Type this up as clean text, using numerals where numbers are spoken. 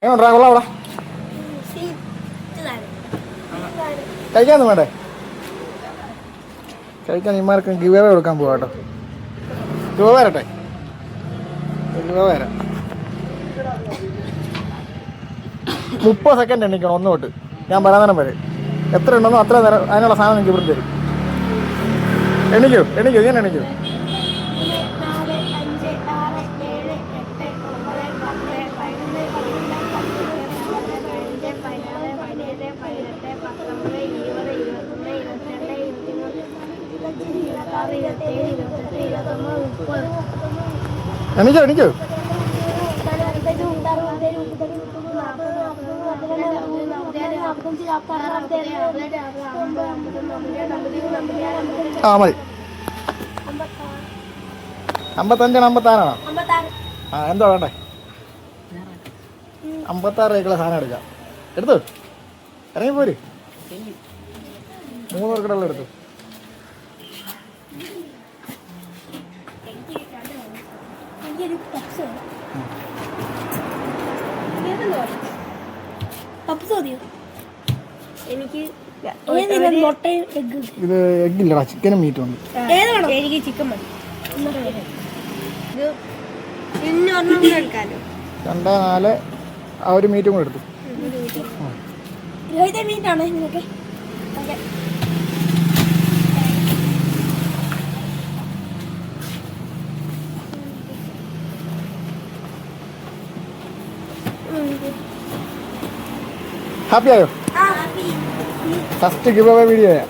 എങ്ങോട്ടാ കൊള്ളാം അവിടെ കഴിക്കാനൊന്നും വേണ്ടേ? കഴിക്കാൻ ഇമാർക്കും ഗിവ് അവേ കൊടുക്കാൻ പോവാ കേട്ടോ. ഗിവ് അവേ വരട്ടെ, ഗിവ് അവേ വരാം. 30 സെക്കൻഡ് എണ്ണിക്കണം ഒന്ന് തൊട്ട് ഞാൻ പറയാൻ വരെ. എത്ര ഉണ്ടെന്നോ അത്ര നേരം അതിനുള്ള സാധനം എനിക്ക് ഇവിടെ തരും. എണ്ണിക്കൂ ഞാൻ എണ്ണിക്കൂ. 20 ആ മതി. 55 56 ആ എന്താ വേണ്ടേ? 56 രൂപയ്ക്കുള്ള സാധനം എടുക്കാം. എടുത്തു ഇറങ്ങിപ്പോര്. 3 പേർക്കിടുള്ള എടുത്തു. ഇത് എഗ്ഗില്ലടാ, ചിക്കനും മീറ്റും ഉണ്ട്. എനിക്ക് ചിക്കൻ മതി. 2 4 ആ ഒരു മീറ്റും കൂടെ എടുത്തു. മീറ്റാണ് നിങ്ങൾക്ക് ഹാപ്പി ആയോ? First give away വീഡിയോയാ.